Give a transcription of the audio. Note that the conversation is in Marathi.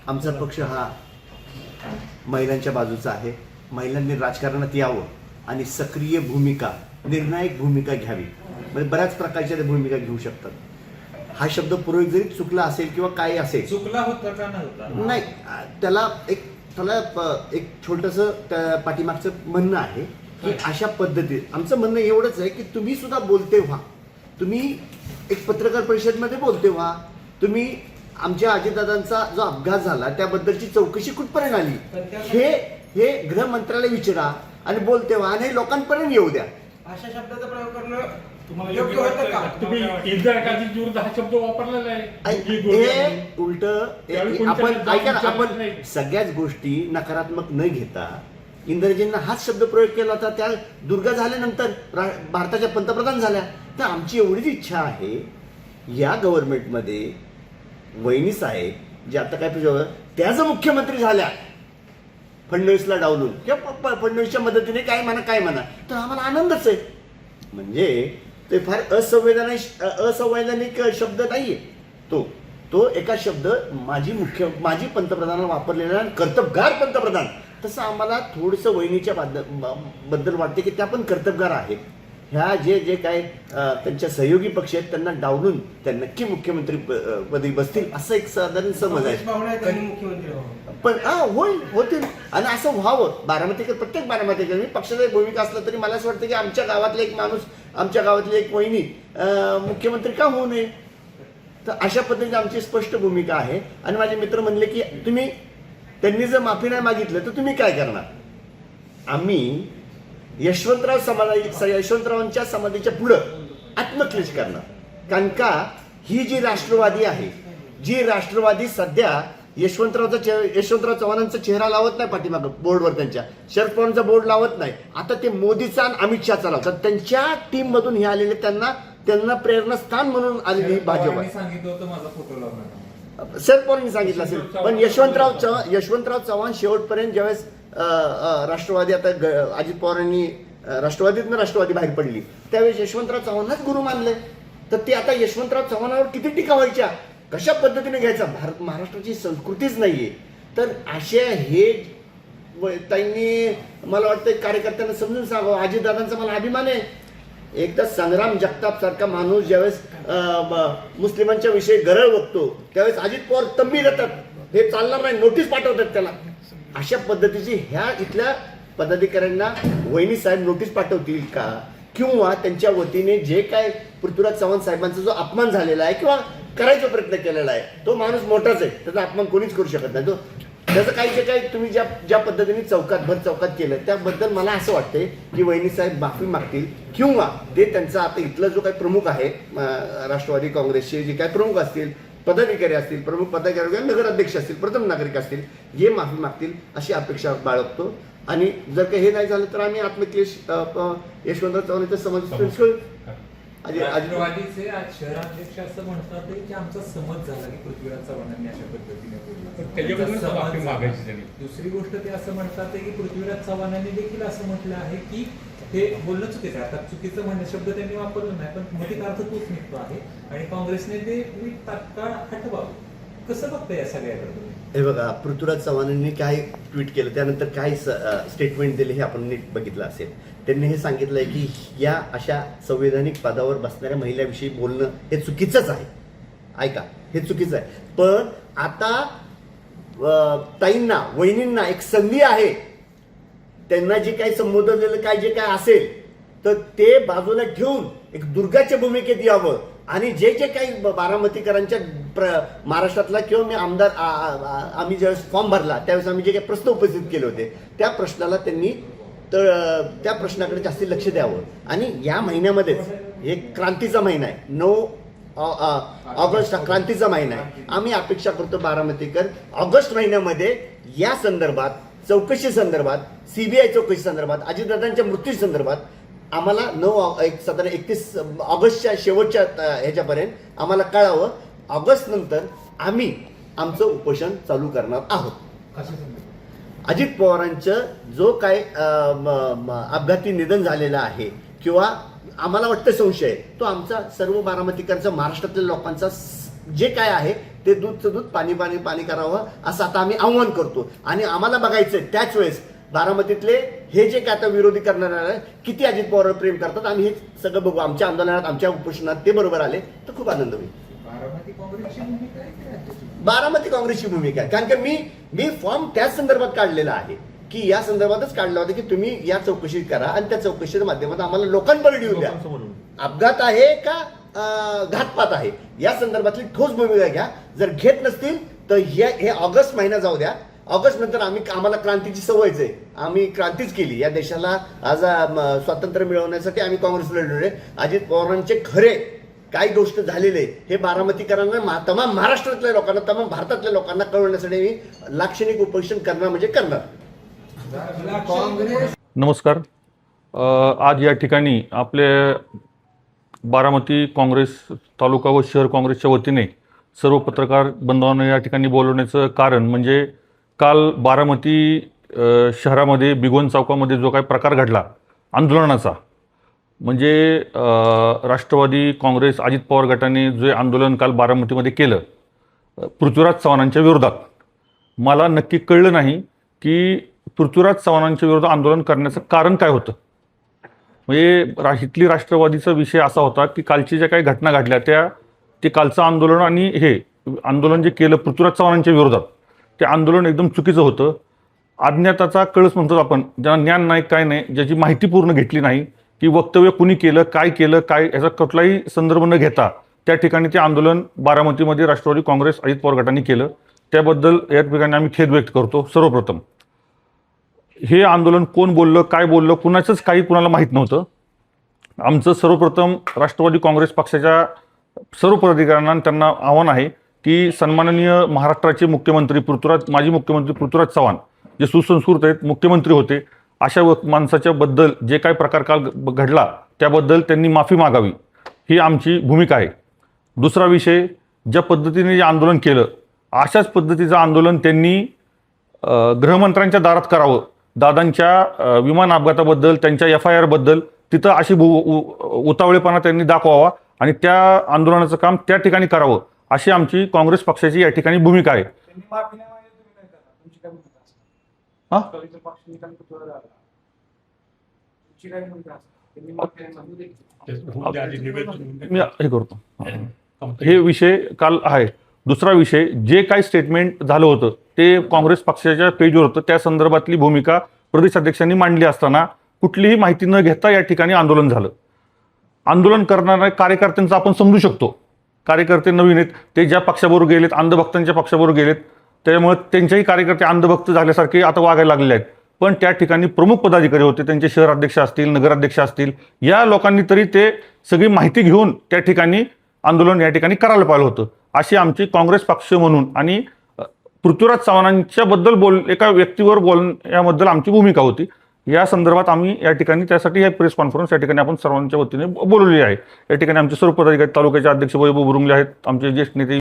आमचा पक्ष हा महिलांच्या बाजूचा आहे. महिलांनी राजकारणात यावं आणि सक्रिय भूमिका, निर्णायक भूमिका घ्यावी. म्हणजे बऱ्याच प्रकारच्या त्या भूमिका घेऊ शकतात. हा शब्द पूर्वी जरी चुकला असेल किंवा काय असेल, चुकला होता का नव्हता नाही, त्याला एक छोटंसं त्या पाठीमागचं म्हणणं आहे की अशा पद्धतीत आमचं म्हणणं एवढंच आहे की तुम्ही सुद्धा बोलते व्हा. तुम्ही एक पत्रकार परिषदेमध्ये बोलते व्हा. तुम्ही आमच्या अजितदादांचा जो अपघात झाला त्याबद्दलची चौकशी कुठपर्यंत आली हे गृहमंत्र्याला विचारा आणि बोलते व्हा आणि लोकांपर्यंत येऊ द्या. अशा शब्दाचा प्रयोग करणं तुम्हाला योग्य होतं का? तुम्ही इंदिरा गांधी विरुद्ध हा शब्द वापरलेला आहे. हे उलट आपण ऐका ना, आपण नाही. सगळ्याच गोष्टी नकारात्मक न घेता इंदिराजींना हाच शब्द प्रयोग केला होता. त्या दुर्गा झाल्यानंतर भारताच्या पंतप्रधान झाल्या. तर आमची एवढीच इच्छा आहे या गव्हर्नमेंटमध्ये वहिनी साहेब जे आता काय त्या जर मुख्यमंत्री झाल्या फडणवीसला डावलून किंवा फडणवीसच्या मदतीने काय म्हणा तर आम्हाला आनंदच आहे. म्हणजे ते फार असंवैधानिक शब्द नाहीये तो एका शब्द माजी पंतप्रधानाला वापरलेला आणि कर्तबगार पंतप्रधान. तसं आम्हाला थोडंसं वहिनीच्या बद्दल वाटते की त्या पण कर्तबगार आहेत. ह्या जे काय त्यांच्या सहयोगी पक्ष आहेत त्यांना डावलून त्या नक्की मुख्यमंत्री पदी बसतील असं एक साधारण समज आहे. पण होतील आणि असं व्हावं. प्रत्येक बारामतीकर मी पक्षाची भूमिका असलं तरी मला असं वाटतं की आमच्या गावातला एक माणूस, आमच्या गावातली एक वहिनी मुख्यमंत्री का होऊ नये. तर अशा पद्धतीने आमची स्पष्ट भूमिका आहे. आणि माझे मित्र म्हणले की त्यांनी जर माफी नाही मागितलं तर तुम्ही काय करणार. आम्ही यशवंतरावांच्या समाधीच्या पुढं आत्मक्लेश करणार. कारण का ही जी राष्ट्रवादी आहे, जी राष्ट्रवादी सध्या यशवंतराव चव्हाणांचा चेहरा लावत नाही पाठीमागं बोर्डवर, त्यांच्या शरद पवारांचा बोर्ड लावत नाही. आता ते मोदीचा आणि अमित शहाचा लावतात. त्यांच्या टीम मधून हे आलेले त्यांना प्रेरणास्थान म्हणून आलेली भाजप आहे. शरद पवारांनी सांगितलं असेल. पण यशवंतराव चव्हाण शेवटपर्यंत ज्यावेळेस राष्ट्रवादी आता अजित पवारांनी राष्ट्रवादी बाहेर पडली त्यावेळेस यशवंतराव चव्हाणच गुरु मानले. तर ते आता यशवंतराव चव्हाणावर किती टीका व्हायच्या, कशा पद्धतीने घ्यायचा. महाराष्ट्राची संस्कृतीच नाहीये. तर अशा हे त्यांनी मला वाटतं कार्यकर्त्यांना समजून सांगावं. अजितदादांचा मला अभिमान आहे. एकदा संग्राम जगताप सारखा माणूस ज्यावेळेस मुस्लिमांच्या विषयी गरळ बघतो त्यावेळेस अजित पवार तंबी देतात, हे चालणार नाही, नोटीस पाठवतात त्याला. अशा पद्धतीची ह्या इथल्या पदाधिकाऱ्यांना वहिनी साहेब नोटीस पाठवतील का, किंवा त्यांच्या वतीने जे काय पृथ्वीराज चव्हाण साहेबांचा जो अपमान झालेला आहे किंवा करायचा प्रयत्न केलेला आहे, तो माणूस मोठाच आहे, त्याचा अपमान कोणीच करू शकत नाही. तो त्याचं काही जे काही तुम्ही ज्या पद्धतीने चौकात केलं त्याबद्दल मला असं वाटतंय की वहिनी साहेब माफी मागतील, किंवा ते त्यांचा आता इथला जो काही प्रमुख आहे राष्ट्रवादी काँग्रेसचे जे काही प्रमुख असतील, पदाधिकारी असतील, प्रमुख पदाधिकारी, नगराध्यक्ष असतील, प्रथम नागरिक असतील, हे माफी मागतील अशी अपेक्षा बाळगतो. आणि जर काही हे नाही झालं तर आम्ही आत्मक्लेश यशवंतराव चव्हाणांच्या समाज राष्ट्रवादीचे आज शहराध्यक्ष असं म्हणतात की आमचा समज झाला की पृथ्वीराज चव्हाणांनी अशा पद्धतीने. दुसरी गोष्ट ते असं म्हणतात की पृथ्वीराज चव्हाणांनी देखील असं म्हटलं आहे की ते बोलणं चुकीचं आहे. आता चुकीचं म्हणणे शब्द त्यांनी वापरलं नाही, पण मौलिक अर्थ तोच निघतो आहे आणि काँग्रेसने ते तात्काळ हटवावं. कसं बघतं या सगळ्याकडे? हे बघा, पृथ्वीराज चव्हाणांनी काय ट्विट केलं, त्यानंतर काय स्टेटमेंट दिले हे आपण नीट बघितलं असेल. त्यांनी हे सांगितलंय की या अशा संवैधानिक पदावर बसणाऱ्या महिलाविषयी बोलणं हे चुकीचंच आहे. ऐका, हे चुकीचं आहे. पण आता ताईंना, वहिनींना एक संधी आहे. त्यांना जे काही संबोधलेलं जे काय असेल तर ते बाजूला ठेवून एक दुर्गाच्या भूमिकेत यावं. आणि जे काही बारामतीकरांच्या महाराष्ट्रातला किंवा मी आम्ही ज्यावेळेस फॉर्म भरला त्यावेळेस आम्ही जे काही प्रश्न उपस्थित केले होते त्या प्रश्नाला त्यांनी त्या प्रश्नाकडे जास्ती लक्ष द्यावं. आणि या महिन्यामध्येच एक क्रांतीचा महिना आहे, 9 ऑगस्ट हा क्रांतीचा महिना आहे. आम्ही अपेक्षा करतो बारामतीकर ऑगस्ट महिन्यामध्ये या संदर्भात, चौकशी संदर्भात, सीबीआय चौकशी संदर्भात, अजितदादांच्या मृत्यू संदर्भात आम्हाला 31 ऑगस्टच्या शेवटच्या ह्याच्यापर्यंत आम्हाला कळावं. ऑगस्ट नंतर आम्ही आमचं उपोषण चालू करणार आहोत. अजित पवारांचं जो काय अपघाती निधन झालेलं आहे किंवा आम्हाला वाटतं संशय, तो आमचा सर्व बारामतीकरांचा, महाराष्ट्रातल्या लोकांचा जे काय आहे ते दूधचं दूध पाणी पाणी पाणी करावं असं आता आम्ही आव्हान करतो. आणि आम्हाला बघायचंय त्याच वेळेस बारामतीतले हे जे काय आता विरोधी करणारे आहे, किती अजित पवारवर प्रेम करतात. आम्ही हे सगळं बघू. आमच्या आंदोलनात आमच्या उपोषणात ते बरोबर आले तर खूप आनंद होईल. बारामती काँग्रेसची भूमिका आहे की राज्याची? बारामती काँग्रेसची भूमिका आहे. कारण की मी फॉर्म त्याच संदर्भात काढलेला आहे की या संदर्भातच काढला होता की तुम्ही या चौकशी करा आणि त्या चौकशीच्या माध्यमातून आम्हाला लोकांपर्यंत येऊ द्या. अपघात आहे का घातपात आहे या संदर्भातली ठोस भूमिका घ्या. जर घेत नसतील तर हे ऑगस्ट महिना जाऊ द्या. ऑगस्ट नंतर आम्हाला क्रांतीची सवयच आहे. आम्ही क्रांतीच केली या देशाला. आज स्वातंत्र्य मिळवण्यासाठी आम्ही काँग्रेसला लढले. अजित पवारांचे खरे काही गोष्ट झालेले हे बारामतीकरांना तमाम महाराष्ट्रातल्या लोकांना तमाम भारतातल्या लोकांना कळवण्यासाठी मी लाक्षणिक उपोषण करणार म्हणजे करणार. काँग्रेस नमस्कार. आज या ठिकाणी आपले बारामती काँग्रेस तालुका व शहर काँग्रेसच्या वतीने सर्व पत्रकार बांधवांना या ठिकाणी बोलवण्याचं कारण म्हणजे काल बारामती शहरामध्ये बिगोन चौकामध्ये जो काही प्रकार घडला आंदोलनाचा, म्हणजे राष्ट्रवादी काँग्रेस अजित पवार गटाने जे आंदोलन काल बारामतीमध्ये केलं पृथ्वीराज चव्हाणांच्या विरोधात, मला नक्की कळलं नाही की पृथ्वीराज चव्हाणांच्या विरोधात आंदोलन करण्याचं कारण काय होतं. म्हणजे इथली राष्ट्रवादीचा विषय असा होता की कालची ज्या काही घटना घडल्या ते कालचं आंदोलन आणि हे आंदोलन जे केलं पृथ्वीराज चव्हाणांच्या विरोधात ते आंदोलन एकदम चुकीचं होतं. अज्ञाताचा कळस म्हणतो आपण, ज्यांना ज्ञान नाही काय नाही, ज्याची माहिती पूर्ण घेतली नाही की वक्तव्य कुणी केलं काय याचा कुठलाही संदर्भ न घेता त्या ठिकाणी ते आंदोलन बारामतीमध्ये राष्ट्रवादी काँग्रेस अजित पवार गटाने केलं. त्याबद्दल या ठिकाणी आम्ही खेद व्यक्त करतो. सर्वप्रथम हे आंदोलन कोण बोललं काय बोललं कुणाचंच काही कुणाला माहीत नव्हतं. आमचं सर्वप्रथम राष्ट्रवादी काँग्रेस पक्षाच्या सर्व पदाधिकाऱ्यांना त्यांना आव्हान आहे की सन्माननीय महाराष्ट्राचे मुख्यमंत्री माजी मुख्यमंत्री पृथ्वीराज चव्हाण जे सुसंस्कृत आहेत, मुख्यमंत्री होते, अशा माणसाच्या बद्दल जे काही प्रकार काल घडला त्याबद्दल त्यांनी माफी मागावी ही आमची भूमिका आहे. दुसरा विषय, ज्या पद्धतीने जे आंदोलन केलं अशाच पद्धतीचं आंदोलन त्यांनी गृहमंत्र्यांच्या दारात करावं. दादांच्या विमान अपघाताबद्दल त्यांच्या FIR बद्दल तिथं अशी उतावळेपणा त्यांनी दाखवावा आणि त्या आंदोलनाचं काम त्या ठिकाणी करावं अशी आमची काँग्रेस पक्षाची या ठिकाणी भूमिका आहे. मी हे करतो. हे विषय काल आहे. दुसरा विषय, जे काही स्टेटमेंट झालं होतं ते काँग्रेस पक्षाच्या पेजवर होतं. त्या संदर्भातली भूमिका प्रदेशाध्यक्षांनी मांडली असताना कुठलीही माहिती न घेता या ठिकाणी आंदोलन झालं. आंदोलन करणाऱ्या कार्यकर्त्यांचं आपण समजू शकतो. कार्यकर्ते नवीन आहेत, ते ज्या पक्षाबरोबर गेलेत अंधभक्तांच्या पक्षाबरोबर गेलेत, त्यामुळे त्यांच्याही कार्यकर्ते अंधभक्त झाल्यासारखे आता वागायला लागलेले आहेत. पण त्या ठिकाणी प्रमुख पदाधिकारी होते, त्यांचे शहर अध्यक्ष असतील, नगराध्यक्ष असतील, या लोकांनी तरी ते सगळी माहिती घेऊन त्या ठिकाणी आंदोलन या ठिकाणी करायला पाहिलं होतं अशी आमची काँग्रेस पक्ष म्हणून आणि पृथ्वीराज चव्हाणांच्या बद्दल एका व्यक्तीवर बोलण्याबद्दल आमची भूमिका होती. या संदर्भात आम्ही या ठिकाणी त्यासाठी हे प्रेस कॉन्फरन्स या ठिकाणी आपण सर्वांच्या वतीने बोलवली आहे. या ठिकाणी आमचे सर्व पदाधिकारी, तालुक्याचे अध्यक्ष वैभव बुरुंगले आहेत, आमचे ज्येष्ठ नेते